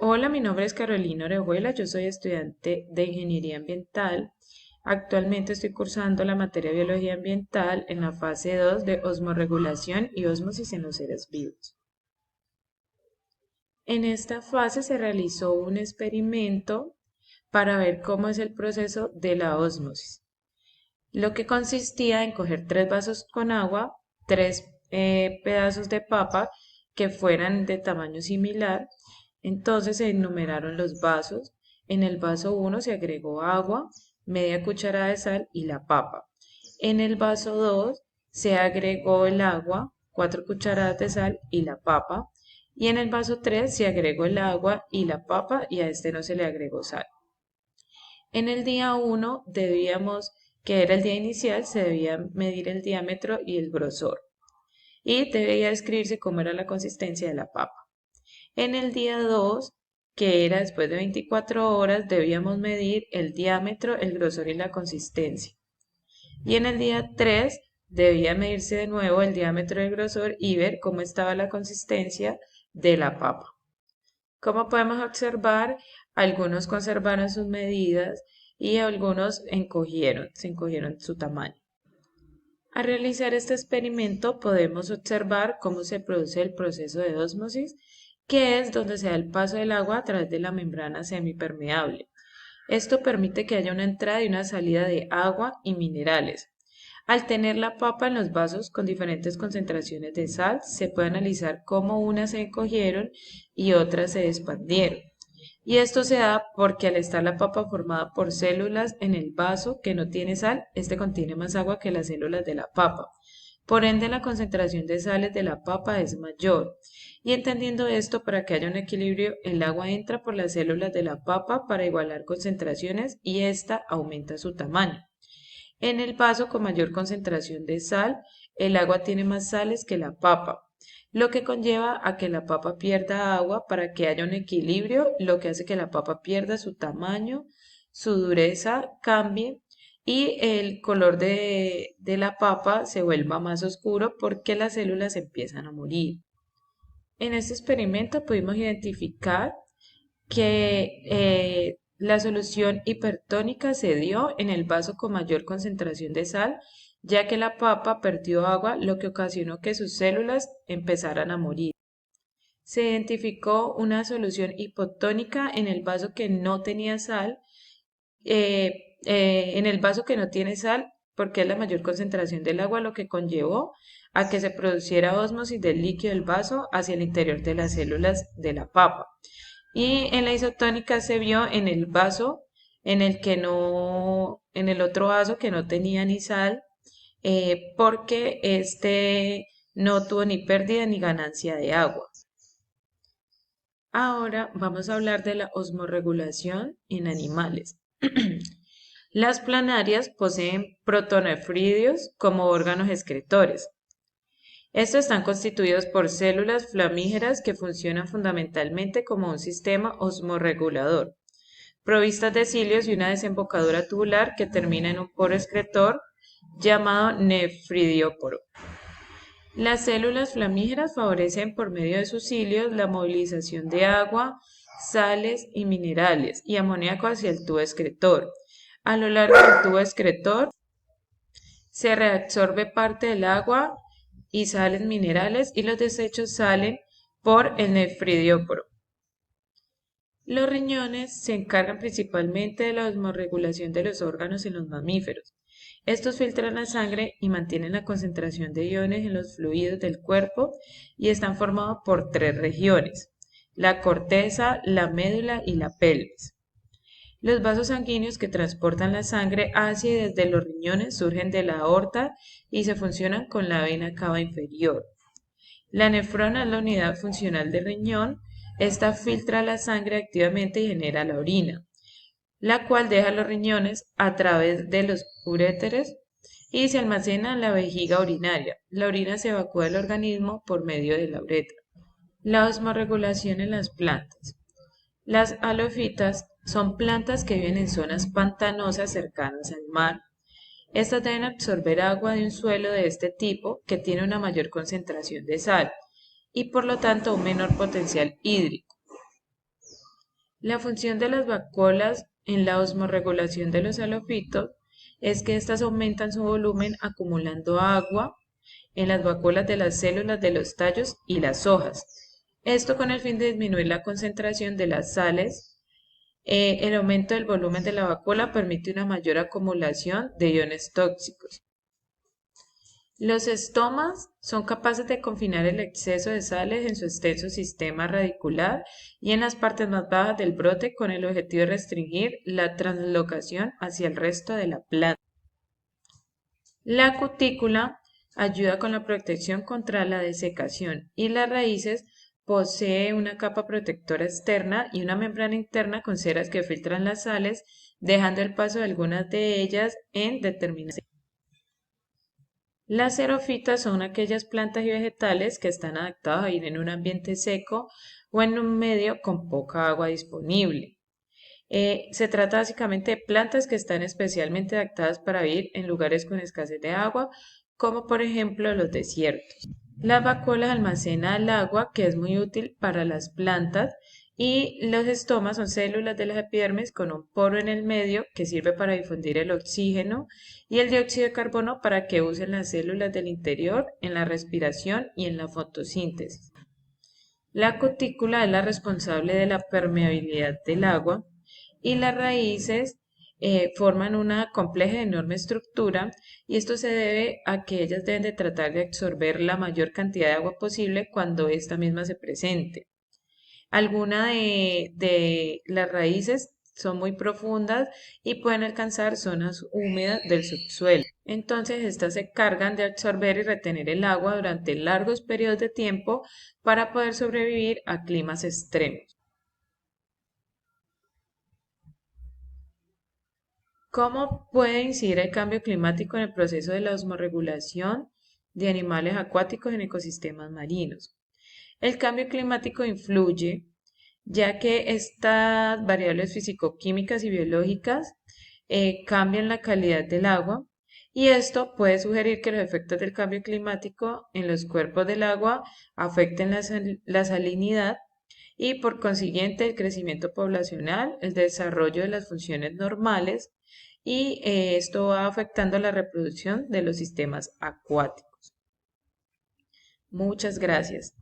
Hola, mi nombre es Carolina Orejuela, yo soy estudiante de Ingeniería Ambiental. Actualmente estoy cursando la materia Biología Ambiental en la fase 2 de osmorregulación y ósmosis en los seres vivos. En esta fase se realizó un experimento para ver cómo es el proceso de la ósmosis, lo que consistía en coger tres vasos con agua, tres pedazos de papa que fueran de tamaño similar. Entonces se enumeraron los vasos. En el vaso uno se agregó agua, media cucharada de sal y la papa. En el vaso 2 se agregó el agua, 4 cucharadas de sal y la papa. Y en el vaso 3 se agregó el agua y la papa y a este no se le agregó sal. En el día uno debíamos, que era el día inicial, se debía medir el diámetro y el grosor y debía describirse cómo era la consistencia de la papa. En el día 2, que era después de 24 horas, debíamos medir el diámetro, el grosor y la consistencia. Y en el día 3 debía medirse de nuevo el diámetro y el grosor y ver cómo estaba la consistencia de la papa. Como podemos observar, algunos conservaron sus medidas y algunos se encogieron su tamaño. Al realizar este experimento podemos observar cómo se produce el proceso de ósmosis, que es donde se da el paso del agua a través de la membrana semipermeable. Esto permite que haya una entrada y una salida de agua y minerales. Al tener la papa en los vasos con diferentes concentraciones de sal, se puede analizar cómo unas se encogieron y otras se expandieron. Y esto se da porque al estar la papa formada por células en el vaso que no tiene sal, este contiene más agua que las células de la papa. Por ende, la concentración de sales de la papa es mayor. Y entendiendo esto, para que haya un equilibrio, el agua entra por las células de la papa para igualar concentraciones y ésta aumenta su tamaño. En el vaso con mayor concentración de sal, el agua tiene más sales que la papa, lo que conlleva a que la papa pierda agua para que haya un equilibrio, lo que hace que la papa pierda su tamaño, su dureza cambie y el color de la papa se vuelva más oscuro porque las células empiezan a morir. En este experimento pudimos identificar que la solución hipertónica se dio en el vaso con mayor concentración de sal, ya que la papa perdió agua, lo que ocasionó que sus células empezaran a morir. Se identificó una solución hipotónica en el vaso que no tenía sal, en el vaso que no tiene sal, porque es la mayor concentración del agua, lo que conllevó a que se produciera ósmosis del líquido del vaso hacia el interior de las células de la papa. Y en la isotónica se vio en el vaso en el que no, en el otro vaso que no tenía ni sal, porque este no tuvo ni pérdida ni ganancia de agua. Ahora vamos a hablar de la osmorregulación en animales. Las planarias poseen protonefridios como órganos excretores. Estos están constituidos por células flamígeras que funcionan fundamentalmente como un sistema osmorregulador, provistas de cilios y una desembocadura tubular que termina en un poro excretor llamado nefridióporo. Las células flamígeras favorecen por medio de sus cilios la movilización de agua, sales y minerales y amoníaco hacia el tubo excretor. A lo largo del tubo excretor se reabsorbe parte del agua y sales minerales y los desechos salen por el nefridióporo. Los riñones se encargan principalmente de la osmorregulación de los órganos en los mamíferos. Estos filtran la sangre y mantienen la concentración de iones en los fluidos del cuerpo y están formados por tres regiones: la corteza, la médula y la pelvis. Los vasos sanguíneos que transportan la sangre hacia y desde los riñones surgen de la aorta y se funcionan con la vena cava inferior. La nefrona es la unidad funcional del riñón. Esta filtra la sangre activamente y genera la orina, la cual deja los riñones a través de los uréteres y se almacena en la vejiga urinaria. La orina se evacúa del organismo por medio de la uretra. La osmorregulación en las plantas. Las halofitas son plantas que viven en zonas pantanosas cercanas al mar. Estas deben absorber agua de un suelo de este tipo que tiene una mayor concentración de sal y por lo tanto un menor potencial hídrico. La función de las vacuolas en la osmorregulación de los halofitos es que éstas aumentan su volumen acumulando agua en las vacuolas de las células de los tallos y las hojas. Esto con el fin de disminuir la concentración de las sales. El aumento del volumen de la vacuola permite una mayor acumulación de iones tóxicos. Los estomas son capaces de confinar el exceso de sales en su extenso sistema radicular y en las partes más bajas del brote con el objetivo de restringir la translocación hacia el resto de la planta. La cutícula ayuda con la protección contra la desecación y las raíces posee una capa protectora externa y una membrana interna con ceras que filtran las sales, dejando el paso de algunas de ellas en determinadas. Las xerofitas son aquellas plantas y vegetales que están adaptados a vivir en un ambiente seco o en un medio con poca agua disponible. Se trata básicamente de plantas que están especialmente adaptadas para vivir en lugares con escasez de agua, como por ejemplo los desiertos. Las vacuolas almacenan el agua, que es muy útil para las plantas, y los estomas son células de las epidermis con un poro en el medio que sirve para difundir el oxígeno y el dióxido de carbono para que usen las células del interior en la respiración y en la fotosíntesis. La cutícula es la responsable de la permeabilidad del agua y las raíces forman una compleja y enorme estructura y esto se debe a que ellas deben de tratar de absorber la mayor cantidad de agua posible cuando esta misma se presente. Algunas de las raíces son muy profundas y pueden alcanzar zonas húmedas del subsuelo. Entonces, estas se cargan de absorber y retener el agua durante largos periodos de tiempo para poder sobrevivir a climas extremos. ¿Cómo puede incidir el cambio climático en el proceso de la osmorregulación de animales acuáticos en ecosistemas marinos? El cambio climático influye, ya que estas variables fisicoquímicas y biológicas cambian la calidad del agua y esto puede sugerir que los efectos del cambio climático en los cuerpos del agua afecten la salinidad y por consiguiente el crecimiento poblacional, el desarrollo de las funciones normales y esto va afectando la reproducción de los sistemas acuáticos. Muchas gracias.